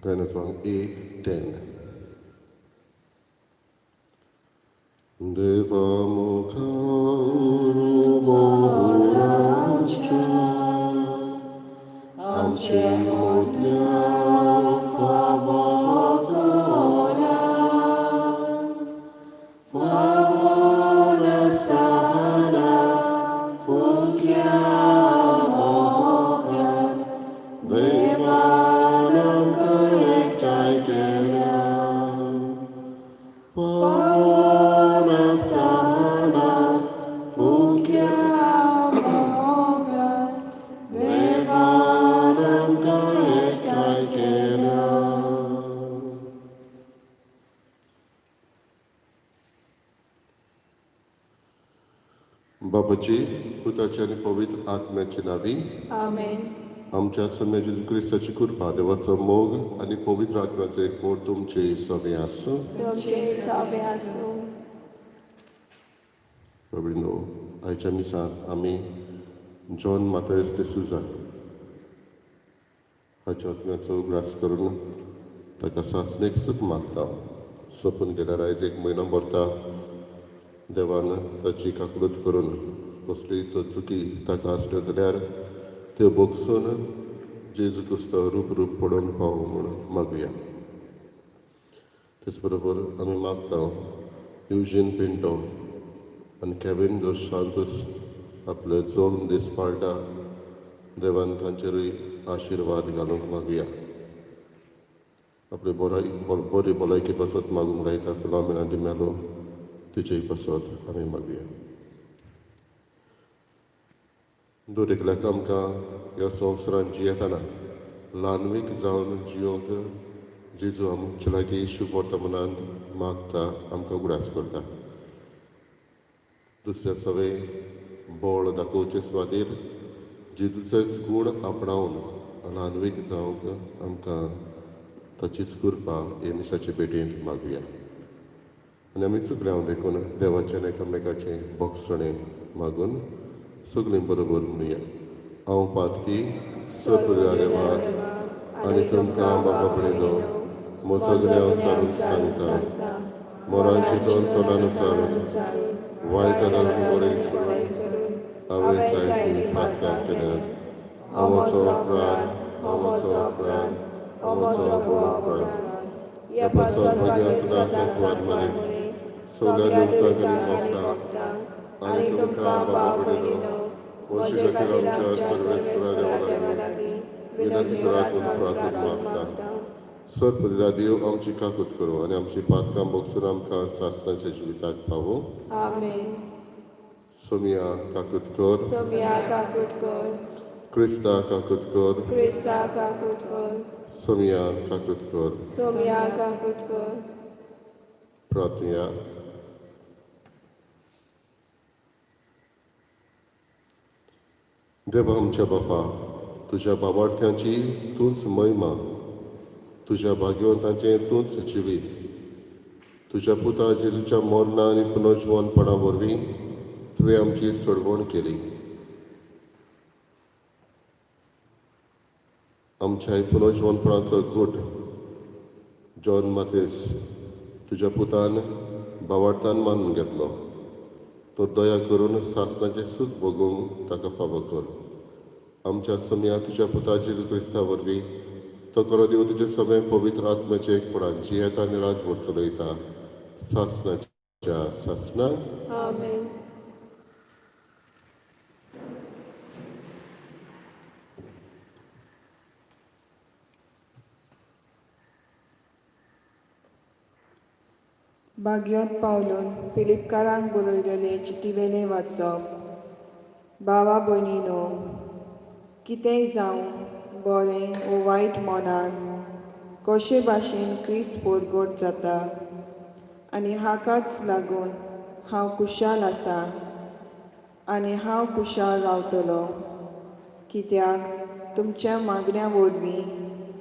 Gaina song 8:10. Deva mukharu moracha amche modlya favagora favora sahara fugya mogan devanam kayektai kela favora sahara fugya mogan devanam kayektai kela. बाबाची पुताची आणि पवित्र आत्म्याची नावी आमेन. आमच्या सम्य जेजू ख्रिस्ताची कृपा देवाचो मोग आणि पवित्र आत्म्याचो एकवट तुमचे सगळे आसूं. तुमचे सावे आसूं. बाबडीनो आयच्या मिसांत आमी जॉन माथायस de Souza हाच्या आत्म्याचो उगडास करून ताका सासणेक सूख मागता. सोंपून गेल्यार आयज एक म्हयनो भरता देवान ताची काकुळट करून कसलीय चुकी ताका आसल्यो जाल्यार त्यो बोगसून जेजू क्रिस्तो रूप पडोवन पावूं म्हूण मागुया. तेच बरोबर आमी मागता युजीन पिंटो आनी केविन दोस सांतोस आपले जोम दीस पाळटा देवान तांचेरूय आशिर्वाद घालूंक मागुया. आपली बरी भलायकी बसत मागूंक लायता फिलोमेना डी मेलो तिचेय बसत आमी मागुया. दर एकल्याक आमकां ह्या संवसारांत जियेतना ल्हानवीक जावन जियोंक जेजू आमचे लागीं शुभ वर्तमानांत मागता आमकां उगडास करता. दुसऱ्या सवे बोळ दाखोवचे सुवातेर जेजूचेच गूण आपणावन ल्हानवीक जावंक आमकां ताचीच कृपा हे मिसाचे भेटेंत मागुया. आनी आमी चुकल्यां देखून देवाचें एकामेकाचें बोगसणें मागून सगळीं बरोबर म्हणुया. हांव पातकी सगळ्या देवाक आनी तुमकां बाबा पडयलो म्हजो सगळ्यांक चालून सांगता मोरांची दोन तोंडां चालून वायटांत बरें हांवें सायडीन पातकां केल्यात हांवचो अपराध हांवचो अपराध हांवचो अपराध ह्या पासत म्हज्या सुदाचो स्वाद मारी सगळ्या दुखतांक आनी भोगतांक आनी तुमकां बाबा पडयलो म्हजे खातीर आमच्या सर्वेस्परा देवा लागीं विनंती करात म्हूण प्रार्थना मागता. सर्पदिला देव आमची काकूट करूं आनी आमची पातकां बोगसून आमकां सासणाच्या जिविताक पावूं. आमेन. सोमिया काकूट कर. सोमिया काकूट कर. क्रिस्ता काकूट कर. क्रिस्ता काकूट कर. सोमिया काकूट कर. सोमिया काकूट कर. प्रार्थना. देवा आमच्या बापा तुज्या बाबार्थ्यांची तूंच महिमा तुज्या भाग्यवंतांचें तूंच जिवीत तुज्या पुता जेजूच्या मरणा आनी पुनर्जीवनपणा वरवीं तुवें आमची सोडवण केली. आमच्या पुनर्जीवनपणाचो गूट जॉन माथेस तुज्या पुतान भावार्थान मानून घेतलो. तो दया करून सासणाचें सूख भोगूंक ताका फावो कर. आमच्या सोम्या तुज्या पुता जेजू क्रिस्ता वरवीं तो करो देव तुजे सगळें पवित्र आत्म्याचे एकपणान जियेता आनी राजवट चलयता सासणाच्या सासणाक. आमेन. भाग्योत पावलोन फिलिपकारांक बरयलेले चिटीवेले वाचप. भावा भयणीनो कितेंय जावं बरें वो वायट मनान कशे भाशेन क्रिस्त पोरगोट जाता आनी हाकाच लागून हांव खुशाल आसा आनी हांव खुशाल रावतलो कित्याक तुमच्या मागण्या वरवीं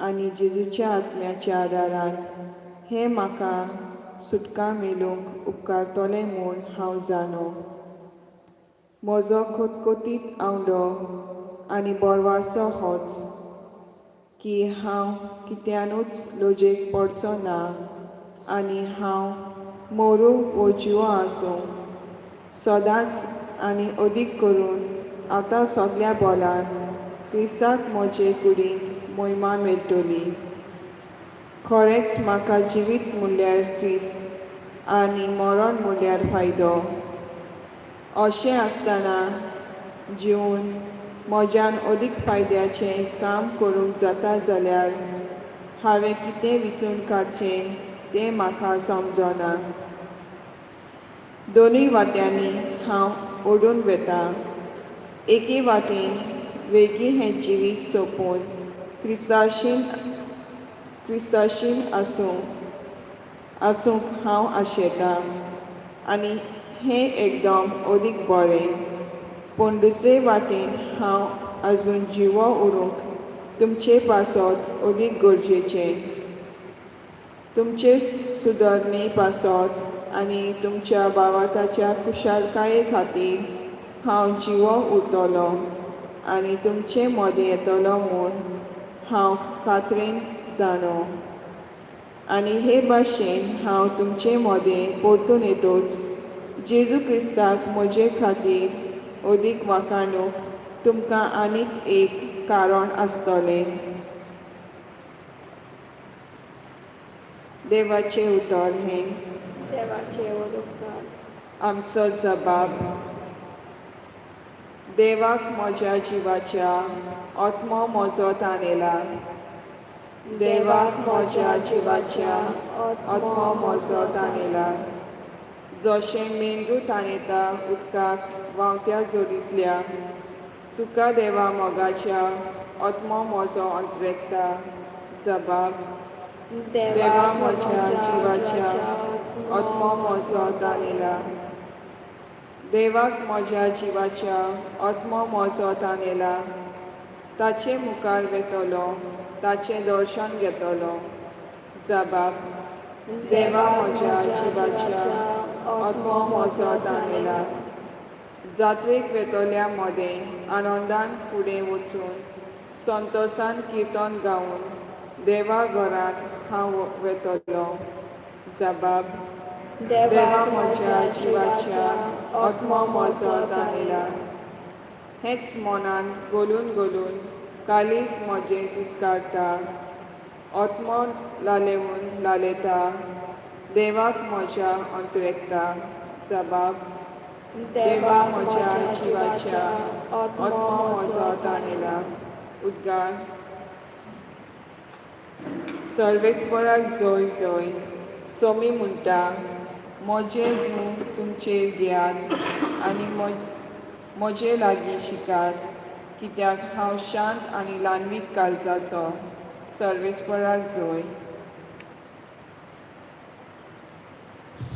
आनी जेजूच्या आत्म्याच्या आदारान हें म्हाका सुटका मेळूंक उपकारतलें म्हूण हांव जाणो. म्हजो खोतकोतीत आवडो आनी बोरवासो होच की हांव कित्यानूच लोजेक पडचो ना आनी हांव मोरू वो जिवो आसूं सदांच आनी अदीक करून आतां सगळ्या बोलान क्रिस्ताक म्हजे कुडींत मोहिमा मेळटली. खरेंच म्हाका जिवीत म्हणल्यार क्रिस्त आनी मरण म्हणल्यार फायदो. अशें आसतना जिवन म्हज्यान अदीक फायद्याचें काम करूंक जाता जाल्यार हांवें कितें विचून काडचें तें म्हाका समजना. दोनूय वाट्यांनी हांव ओडून वेता. एके वाटेन वेगळी हें जिवीत सोंपून क्रिस्ताशीन आसूंक हांव आशेतां आनी हें एकदम अदीक बरें. पूण दुसरे वाटेन हांव आजून जिवो उरूंक तुमचे पासत अदीक गरजेचें. तुमचे सुदारणे पासत आनी तुमच्या भावाताच्या कुशळकाये खातीर हांव जिवो उरतलों आनी तुमचे मदें येतलो म्हूण हांव खात्रेन जाणो. आनी हे भाशेन हांव तुमचे मदें परतून येतोच जेजू क्रिस्ताक म्हजे खातीर अदीक वाखाणूंक तुमकां आनीक एक कारण आसतलें. देवाचें उतर हें देवाचे उतर आमचो जबाब. देवाक म्हज्या जिवाच्या आत्मो म्हजो ताणेला. देवाक म्हज्या जिवाच्या आत्मो म्हजो ताणेला. जशें मेंढरू ताणेता उदकाक व्हांवत्या जोडींतल्या तुका देवा मोगाच्या आत्मो म्हजो अंतरेकता. जबाब. देवा म्हज्या जिवाच्या आत्मो म्हजो ताणेला. देवाक म्हज्या जिवाच्या आत्मो म्हजो ताणेला. ताचे मुखार वेतलो, ताचें दर्शन घेतलो. जबाब. देवा म्हज्या जिवाच्या आत्मो म्हजो ताणेला. जात्रेक वेतोल्या मदें आनंदान फुडें वचून संतोशान किर्तन गावन देवा घरांत हांव वेतलो. जबाब. देवा म्हज्या जिवाच्या आत्मो म्हजो ताणेला. हेच मनांत घोलून कालीस म्हजें सुस्कारता. आत्मो लालेता देवाक म्हज्या अंतरेकता. जबाब. देवा म्हज्या जिवाच्या आत्मो म्हजो ताणेला. उद्गार. सर्वेस्पराक जय जय. सोमी म्हणटा म्हजें जूं तुमचेर घेयात आनी म्हजे लागीं शिकात कित्याक हांव शांत आनी ल्हानवीक काळजाचो. सर्वेस्पराक जय.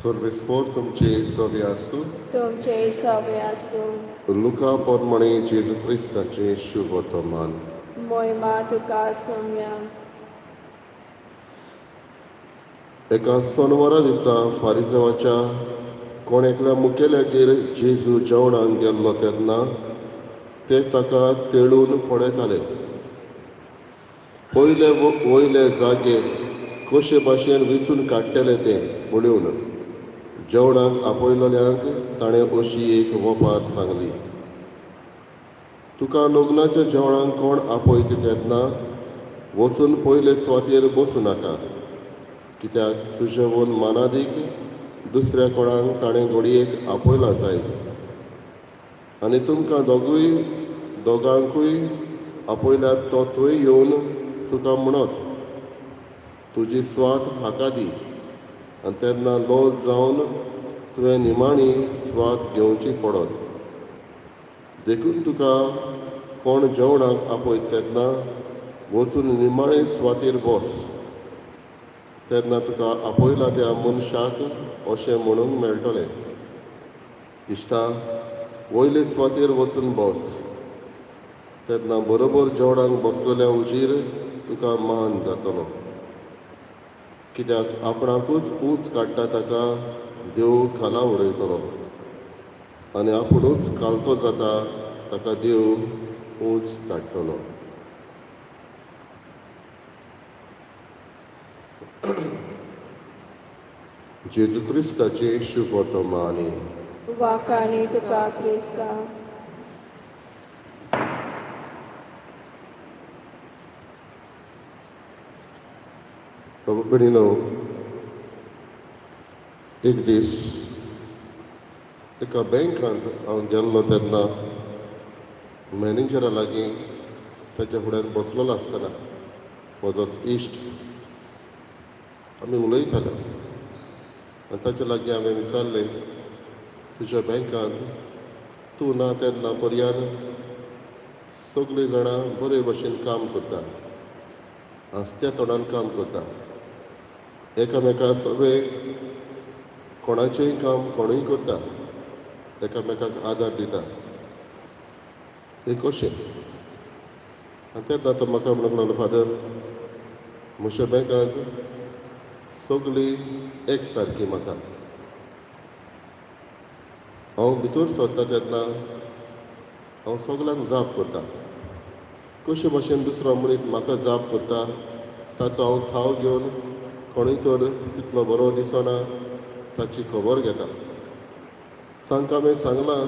सर्वेस्पोर तुमचे सवे आसूं. तुमचे सवे आसूं. लुका पोरमाणे जेजू क्रिस्ताचें शुभ वर्तमान. मोहिमा तुका सोम्या. एका सोनवारा दिसा फारिसेवाच्या कोणेकल्या मुखेल्यागेर जेजू जेवणाक गेल्लो तेन्ना ते ताका तेडून पळयताले. पयले वयले जागे कशे भाशेन वेंचून काडटले तें पळोवन जेवणाक आपयलोल्यांक ताणें अशी एक वोपार सांगली. तुका लग्नाच्या जेवणाक कोण आपयता तेन्ना वचून पयले सुवातेर बसूं नाका, कित्याक तुजे वोन मानादीक दुसऱ्या कोणाक ताणें घडयेक आपयला जायत आनी तुमकां दोगांकूय आपयल्यार तो थंय येवन तुका म्हणत तुजी स्वात म्हाका दी आनी तेन्ना लॉस जावन तुवें निमाणी स्वात घेवची पडत. देखून तुका कोण जेवणाक आपयता तेन्ना वचून निमाणे सुवातेर बस. तेन्ना तुका आपयला त्या मनशाक अशें म्हणूंक मेळटलें, इश्टा वयले सुवातेर वचून बस. तेन्ना बरोबर जेवणाक बसलेल्या उजीर तुका मान जातलो, कित्याक आपणाकूच ऊंच काडटा ताका देव खाला उडयतलो आनी आपुणूच कालतो जाता ताका देव ऊंच काडटलो. जेजू क्रिस्ताचे शुभ वर्तमानी वाखाणी तुका क्रिस्ता. भयणीनो, एक दीस एका बँकांत हांव गेल्लो तेन्ना मॅनेजरा लागीं ताच्या फुड्यान बसलेलो आसतना म्हजोच इश्ट आमी उलयताले आनी ताचे लागीं हांवें विचारलें, तुज्या बँकांत तूं ना तेन्ना पर्यान सगळीं जाणां बरे भशेन काम करता, हांसत्या तोंडान काम करता, एकामेकाक सगळें कोणाचेंय काम कोणूय करता, एकामेकाक आदार दिता, हें कशें? आनी तेन्ना तो म्हाका म्हणूंक लागलो, फादर, म्हज्या बँकांत सगळीं एक सारकीं म्हाका. हांव भितर सरता तेन्ना हांव सगळ्यांक जाप करता. कशे भशेन दुसरो मनीस म्हाका जाप करता ताचो हांव ठाव घेवन कोणूय तर तितलो बरो दिसना ताची खबर घेता. तांकां हांवें सांगलां,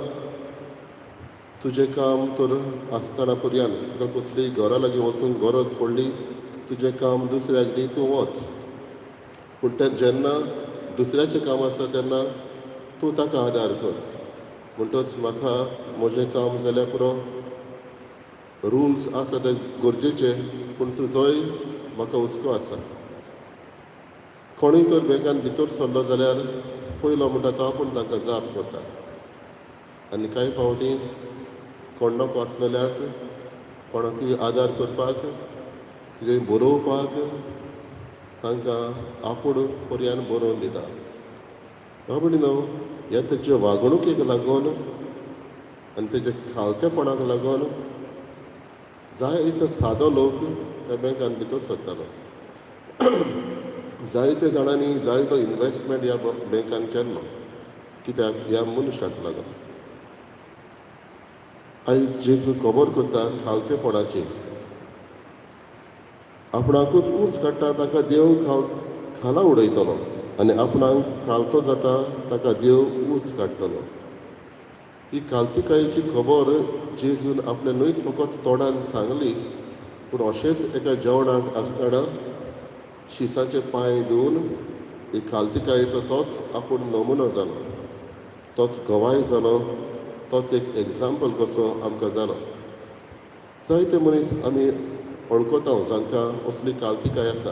तुजें काम तर आसतना पर्यान तुका कसलीय घरा लागीं वचूंक गरज पडली, तुजें काम दुसऱ्याक दी, तूं वच. पूण तें जेन्ना दुसऱ्याचें काम आसता तेन्ना तूं ताका आदार कर. म्हणटच म्हाका म्हजें काम जाल्यार पुरो रुल्स आसा ते गरजेचे, पूण तुजोय म्हाका हुस्को आसा. कोणूय तर बँकान भितर सरलो जाल्यार पयलो म्हणटा तो आपूण ताका जाप करता. आनी कांय फावटी कोण नको आसलेल्याक कोणाकूय आदार करपाक, कितेंय बरोवपाक तांकां आपूण पर्यान बरोवन दिता. भयणीनो, ह्या तेचे वागणुकेक लागून आनी तेजे खालतेपणाक लागून जायतो सादो लोक ह्या बँकान भितर सरतालो. जायत्या जाणांनी जायतो इन्वेस्टमेंट ह्या बँकान केल्लो, कित्याक ह्या मनशाक लागून. आयज जेजू खबर करता खालतेपणाची. आपणाकूच उंच काडटा ताका देव खाला उडयतलो, आनी आपणाक खालतो जाता ताका देव उंच काडटलो. ही खालतीकायेची खबर जेजून आपल्या न्हयच फकत तोंडान सांगली, पूण अशेंच एका जेवणाक आसतना शिसाचे पांय धुवन ही खालतीकायेचो तोच आपूण नमुनो जालो, तोच गवाय जालो, तोच एक एग्जाम्पल कसो आमकां जालो. जायते मनीस आमी वळखता जांकां असली खालतीकाय आसा,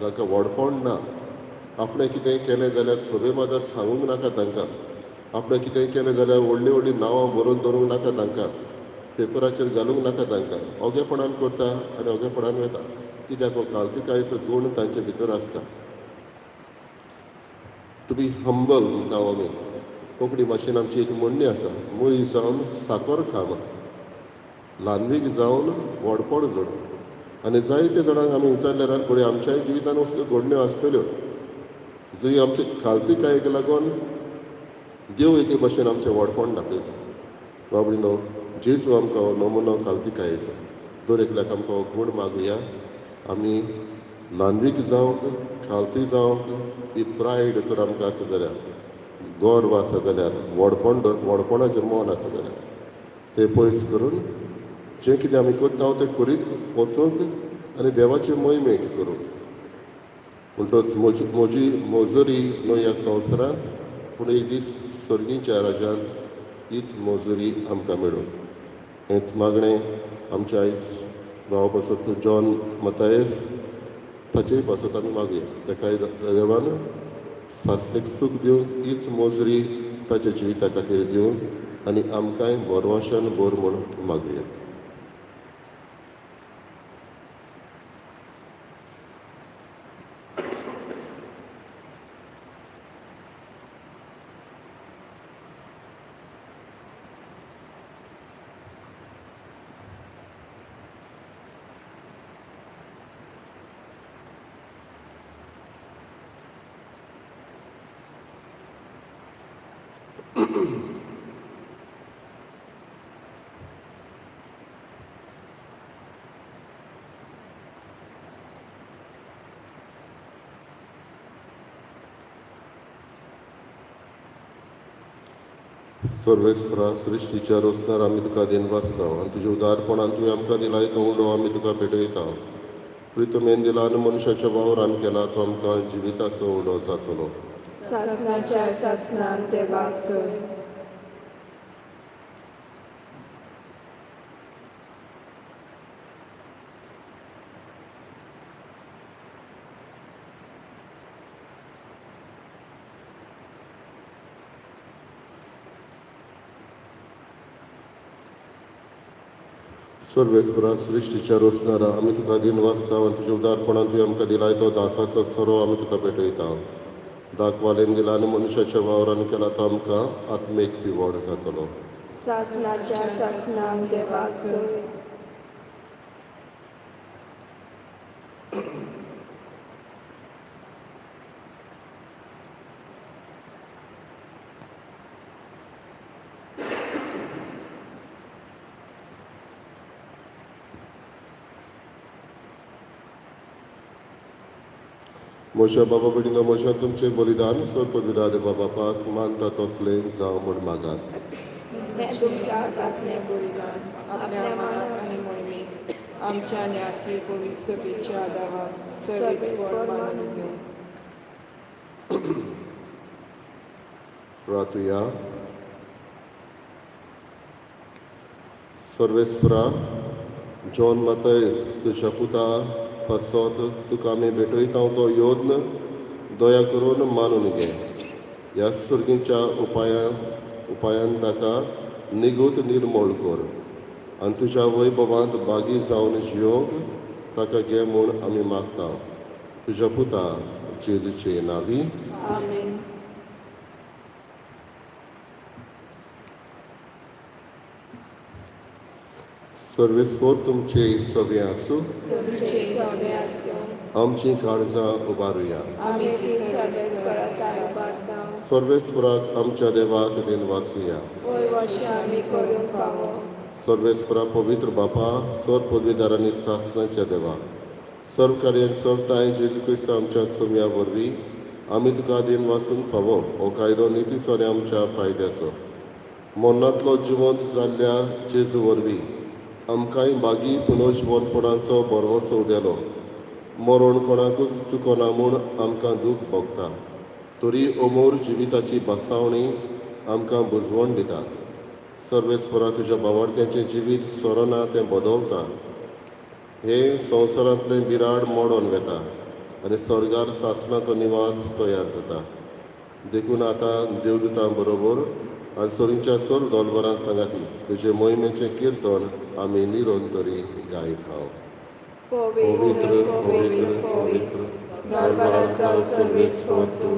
जांकां व्हडपण ना. आपणें कितेंय केलें जाल्यार सभे माजार सांगूंक नाका तांकां. आपणें कितेंय केलें जाल्यार व्हडलीं व्हडलीं नांवां बरोवन दवरूंक नाका तांकां, पेपराचेर घालूंक नाका तांकां. ओगेपणान करता आनी ओगेपणान वता, कित्याक हो खालतीकायेचो गूण तांचे भितर आसता. टू बी हंबल म्हणटा आमी. कोंकणी भाशेन आमची एक म्हणणी आसा, मूय जावन साकर खाण, ल्हानवीक जावन व्हडपण जोड. आनी जायते जाणांक आमी विचारल्यार घडये आमच्याय जिवितान असल्यो घडण्यो आसतल्यो, जंय आमचे खालतीकायेक लागून देव एके भाशेन आमचें व्हडपण दाखयता. बाबडीनो, जेजू आमकां हो नमुनो खालतीकायेचो. दर एकल्याक आमकां हो गूण मागुया. आमी ल्हानवीक जावंक, खालती जावंक, ही प्रायड तर आमकां आसा जाल्यार, गर्व आसा जाल्यार, व्हडपणाचें मन आसा जाल्यार तें पयस करून जें कितें आमी करता तें करीत वचूंक आनी देवाचे मोहिमेक करूंक. म्हणटच म्हजी मजुरी न्हय ह्या संवसारांत, पूण एक दीस सर्गीच्या राजान हीच मजुरी आमकां मेळूं. हेंच मागणें आमच्या आयज भाव पासत जॉन मतायस ताचेय पासत आमी मागुया. ताकाय देवान सासणेक सूख दिवंक, हीच मजुरी ताच्या जिविता खातीर दिवंक आनी आमकांय बरवशान बोर म्हूण मागुया. सर्वेस्परा सृश्टीच्या रोसणार आमी तुका देन वाचता आनी तुज्या उदारपणान तुवें आमकां दिलाय तो उंडो आमी तुका पेटयता. प्रितमेन दिला आनी मनशाच्या वावरान केला तो आमकां जिविताचो उंडो जातलो. सासणाच्या सासणान देवाक चोय. सर्वेस्परा सृश्टीच्या रोसणारा आमी तुका दिन वाचता आनी तुज्या उदारपणान तुवें आमकां दिलाय तो दाखाचो सोरो आमी तुका पेटयता. दाखवालेन दिला आनी मनशाच्या वावरान केला तो आमकां आत्मीक पिवण जातलो. सासणाच्या सासणान देवाक चोय. म्हज्या बाबा भयणीनो म्हज्या तुमचें बलिदान सोपविदा देवा बापाक मानता तसलें जावं म्हूण मागात. हें तुमच्या हातांतलें बलिदान आपल्या मनाक आनी मोहिमेक आमच्या न्याकी पवित्र सभेच्या आदाराक सर्वेस्पर मानून घेवन प्रार्थुया. सर्वेस्परा जॉन मातयस तुज्या पुता पासत तुका आमी भेटयता तो योद्न दया करून मानून घे. ह्या सर्गीच्या उपायान ताका निगूत निर्मोळ कर आनी तुज्या वैभवांत बागी जावन जियोंक ताका घे म्हूण आमी मागता. तुज्या पुता जेजूचे नांवी. आमेन. सर्वेस्पर तुमचे सवे आसूं. तुमचे सवे आसूं. आमची काळजां उबारुया. आमी ती सर्वेस्पराताय उबारता. सर्वेस्पराक आमच्या देवाक दिन वाचुया. वय वर्ष आमी करूंक फावो. सर्वेस्परा पवित्र बापा सर पदवीदारांनी सासणाच्या देवा सर्व कार्यान सर्वताय जेजू क्रिस्त आमच्या सोम्या वरवीं आमी तुका दिन वाचून फावो हो कायदो नितीचो आनी आमच्या फायद्याचो. मरणांतलो जिवंत जाल्ल्या जेजू वरवीं आमकांय बागी पुनर्जिवनपणाचो बरवसो उदेलो. मरण कोणाकूच चुकोना म्हूण आमकां दूख भोगता. तरी अमोर जिविताची बसावणी आमकां बुजवण दिता. सर्वेस्परा तुज्या भावार्थ्यांचें जिवीत सोरना तें बदलता. हे संवसारांतलें बिराड मोडोन वेता आनी स्वर्गार सासणाचो निवास तयार जाता. देखून आतां देवदूतां बरोबर आनी सोरींच्या सोर दोलबरां सांगाती तुजे मोहिमेचें कीर्तन आमी निरंतरी गायत हांव. पवित्र पवित्र पवित्र दोलबरांचो सर्वेस्पर तूं.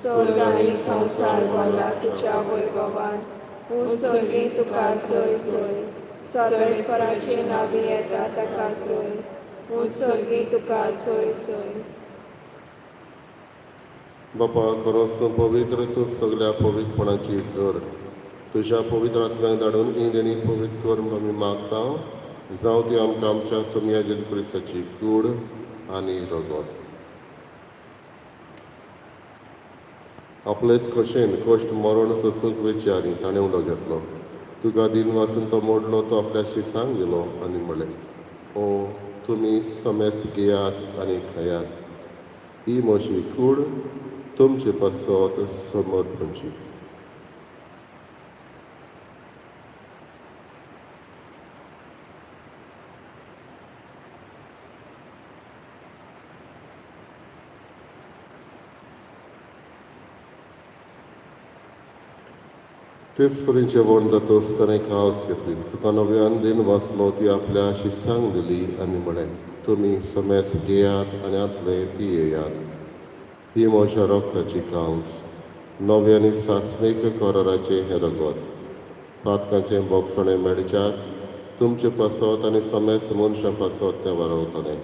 स्वर्ग आनी संवसार भरला तुज्या वैभवान. सर्गी तुका सोय सोय. सर्वेस्पराचे नांवी येता ताका सोय. सर्गी तुका सोय सोय. बापा खरोच पवित्र तूं सगळ्या पवित्रपणाची जर तुज्या पवित्र आत्म्याक धाडून ही देणी पवित्र कर म्हूण आमी मागता. जावं ती आमकां आमच्या सोम्या जेजू क्रिस्ताची कूड आनी रगत. आपलेच कशेन कश्ट मरण सोसूंक वेचे आनी ताणें उलो घेतलो. तुका दिन वाचून तो मोडलो तो आपल्या शिसांक दिलो आनी म्हणलें ओ तुमी समेस घेयात आनी खायात. ही म्हजी कूड तुमचे पासत समर्पणची. तेच पर्यंत जेवण जातोच ताणें कास घेतली. तुका नव्यान दिन वाचलो ती आपल्या शिसांक दिली आनी म्हळें तुमी समेस घेयात आनी आतले पियेयात. ही म्हज्या रगताची कांस नव्यानी सासणीक कराराचें हें रगत. पातकांचें बोगसणें मेळच्याक तुमचे पासत आनी समेस मनशां पासत तें वारवतलें.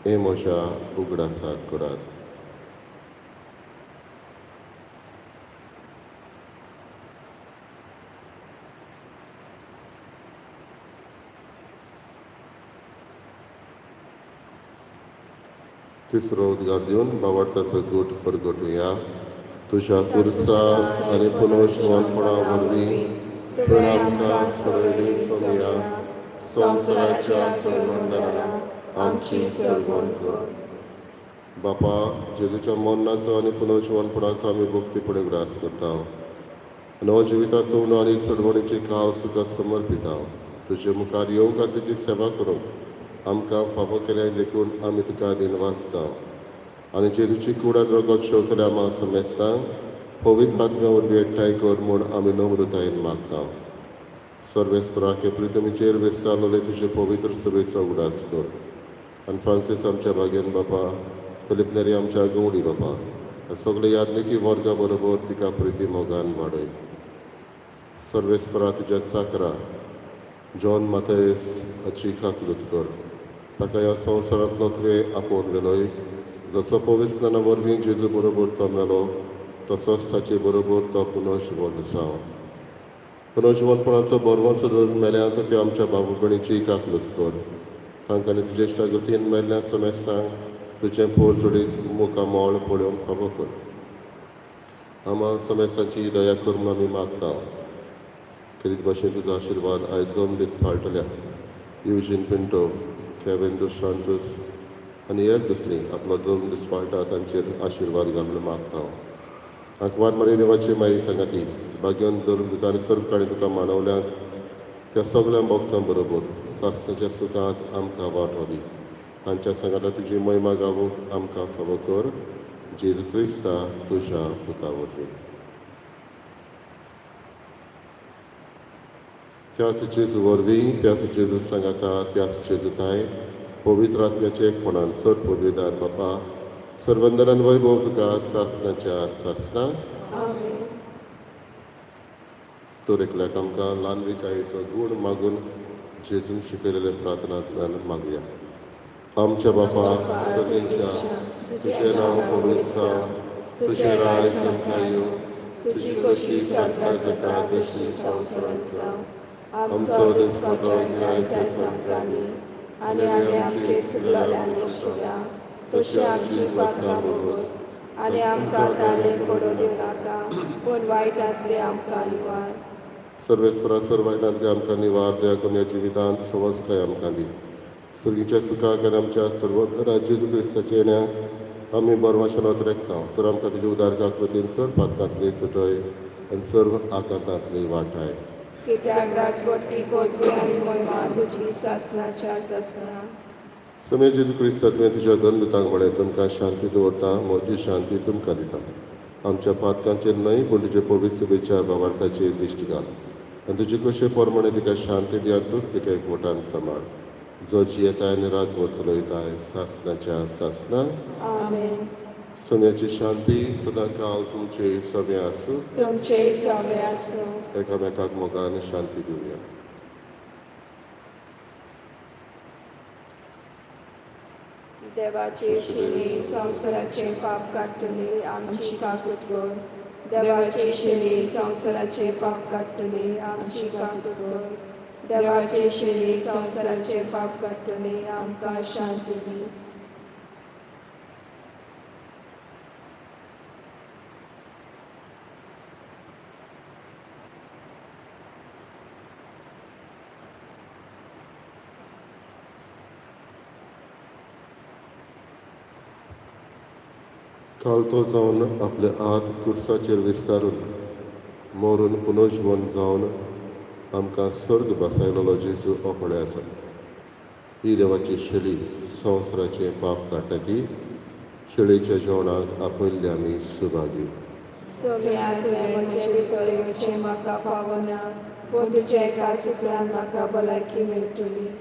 हें म्हज्या उगडासाक करात. तिसरो उद्गार दिवन भावार्थाचो गूट परगटुया. तुझ्या कुर्सास आनी पुनर्जीवनपणा वरवीं तुवें आमकां सगळी दिसोवया संवसाराच्या सरवंदरा आमची सरवण कर. बापा, जेजूच्या मरणाचो आनी पुनर्जीवनपणाचो आमी भक्तीपणे ग्रास करता. नव जिविताचो उणो आनी सडवणीची काळ सुद्दां समर्पिता. तुजे मुखार येवंक आनी तुजी सेवा करूंक आमकां फावो केल्या देखून आमी तुका दिनवासता. आनी जेजूची कुडान रगत शेवतल्या आमा समेस्ता पवित्र आत्म्या वरवीं एकठांय कर म्हूण आमी नम्रतायेन मागता. सर्वेस्पराके प्रितमीचेर विस्तारलेले तुजे पवित्र सभेचो उगडास कर. आनी फ्रांसीस आमच्या भाग्यन बापा, फिलिप नेरी आमच्या गवडी बापा, सगळे यादनिकी वर्गा बरोबर तिका प्रिती मोगान वाडय. सर्वेस्परा तुज्या चाकरा जॉन माथेस हाची काकलूत कर. ताका ह्या संवसारांतलो तुवें आपोवन गेलोय. जसो पवित्राना वरवीं जेजू बरोबर तो मेलो तसोच ताचे बरोबर तो पुनर्जीवन जावं. पुनर्जीवनपणाचो बरवंसो धरून मेल्यांत ते आमच्या बाबू भयणीची काकलूत कर. तांकां आनी तुजे इश्टा गतीन मेल्ल्या समेस्तांक तुजें पोर जोडीत मुखामोळ पळोवंक फावो कर. आमा समेस्तांची दया कर म्हूण आमी मागता. किरीत भाशेन तुजो आशिर्वाद आयज जम दिसपाळटल्या युजीन पिंटो, केविन dos Santos आनी हेर दुसरी आपलो जल्म दिसपाळटा तांचेर आशिर्वाद घाल म्हूण मागता. आंकवार मारी देवाची माई सांगाती भाग्यवन धरून दिता आनी सर्व काणी तुका मानवल्यांत त्या सगळ्या भक्तां बरोबर सासणाच्या सुखांत आमकां वांटो दी. तांच्या सांगाता तुजी महिमा गावूंक आमकां फावो कर. जेजू क्रिस्ता तुज्या पुता वरवीं. त्याच जेजू वरवीं, त्याच जेजू सांगाता, त्याच जेजूताय पवित्र आत्म्याचे एकपणान सर पदवीदार बापा, सर्वंदरान वैभव तुका सासणाच्या सासणा तर एकल्याक आमकां ल्हानविकायेचो गूण मागून जेजून शिकयलेले प्रार्थनांतल्यान मागुया. आमच्या बापा सगळ्यांच्या तुजें नांव पवित्र जावं, तुजें राय संवसार येवं, तुजी कशी सारका जाता तशी संवसारांत जावं. आमचो दिसपटो आयज आमकां दी आनी आमी आमचे चुकलोल्यांक बक्षिता तशी आमची पातकां बोगोस आनी आमकां ताळें पडूं दिवं नाका पूण वायटांतले आमकां निवार. सर्वेस्परा सर्वांतल्यान आमकां निवार दया करून ह्या जिवितांत सवस्काय आमकां दी. सुर्गीच्या सुखाक आनी आमच्या सर्व जेजू क्रिस्ताच्या येण्याक आमी बरवाशेनांत रेखता. तर आमकां तुज्या उदार काकृतीन सर्व पातकांतली चटय आनी सर्व आकांतांतली वाटाय. कित्याक राजवटी पदवी आनी महिमा तुजी सासणाच्या सासणा. समय जेजू क्रिस्ता तुवें तुज्या धनदुतांक म्हळें तुमकां शांती दवरता, म्हजी शांती तुमकां दिता. आमच्या पातकांचेर न्हय पूण तुजे पवित्र सभेच्या भावार्थाचेर दिश्टी घाल आनी तुजे कशे प्रमाणे तिका शांती दिया तूच तिका एकवटान सांबाळ. जो जियेताय आनी राजवट चलयताय सासणाच्या सासणा. सोन्याची शांती सदां काल तुमचे सवे आसूं. तुमचे सवे आसूं. एकामेकाक मोगान शांती दिवया. देवाचे शिणे संवसाराचे पाप काडटली आमची काकूट कर. देवाचे शिणे संवसाराचे पाप काडटली आमची काकूट कर. देवाचे शिणे संवसाराचे पाप काडटली आमकां शांती दी. कालतो जावन आपले हात कुर्साचेर विस्तारून मोरून पुनर्जीवन जावन आमकां स्वर्ग बसायलोलो जेजू ओपळे आसा. ही देवाची शेळी संवसाराचे पाप काडटा ती शेळीच्या जेवणाक आपयल्ले आमी सुभागी. सोम्या तुवें म्हजे भितर येवचें म्हाका फावना पूण तुज्या एका सुत्रान म्हाका भलायकी मेळटली.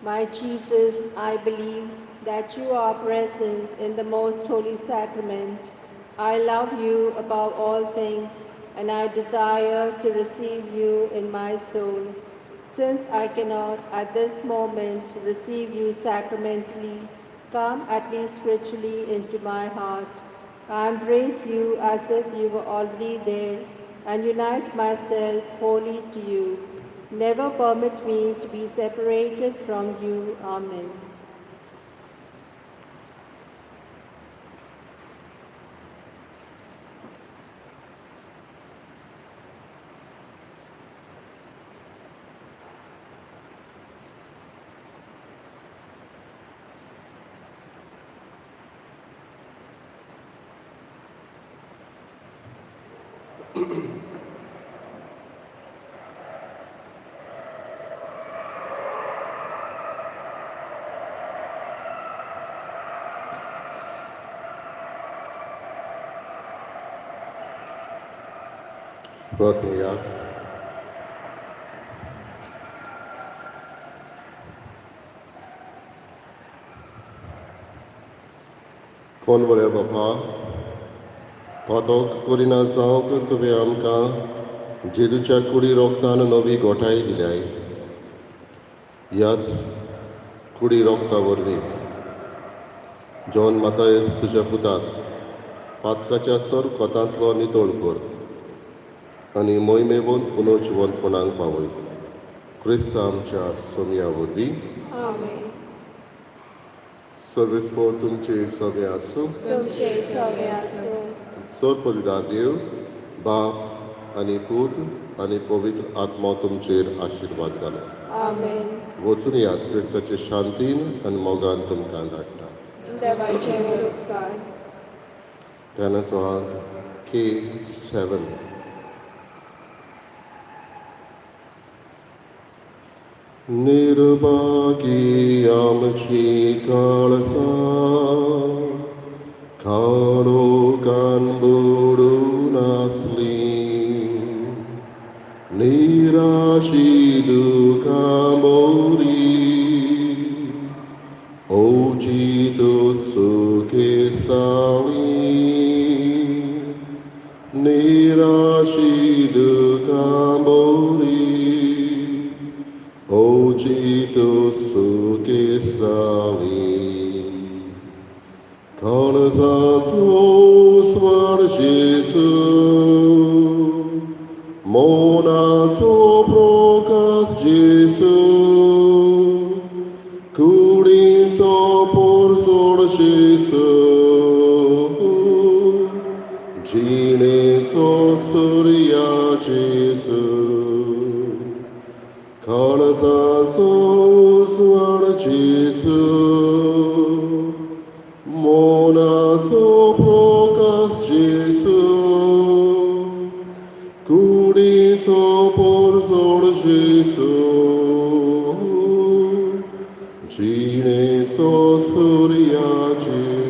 My Jesus, I believe that you are present in the most holy sacrament. I love you above all things, and I desire to receive you in my soul. Since I cannot at this moment receive you sacramentally, come at least spiritually into my heart. I embrace you as if you were already there and unite myself wholly to you. Never permit me to be separated from you. Amen. प्रार्थना कोण बळे बापा पातोक करिना जावंक तुवें आमकां जेजूच्या कुडी रोगतान नवी गोठाय दिल्याय. ह्याच कुडी रोगता वरवीं जॉन मातायेस तुज्या पुताक पातकाच्या सर कोतांतलो नितळ कर आनी मोहिमेवंत पुनर्जिवंतपणाक पावय. क्रिस्त आमच्या सोम्या वरवीं आमेन. सर्वेस्पोर तुमचे सवे आसूं. तुमचे सवे आसूं. सर्पविदा देव बाप आनी पूत आनी पवित्र आत्मा तुमचेर आशिर्वाद घालो. आमेन. वचून यात क्रिस्ताचे शांतीन आनी मोगान तुमकां धाडटा. देवाचे उपकार. गाण्याचो अंक K7. निर्भागी आमची काळजा काळोखान बुडून आसली, निराशी दुखांबोरी ओची तू सुखे सावली, निराशी दुखांबोरी ओचितो सुखे सावली. काळजाचो स्वर जेजू, मोनाचो प्रकाश जेजू, कुडीचो पोरसोड जेजू, जिणेचो सूर्या जेजू, काळजाचो उजवाड जेजू, मोनाचो प्रकाश जेजू, कुडीचो पोरसोड जेजू, जिणेचो सूर्या जेजू.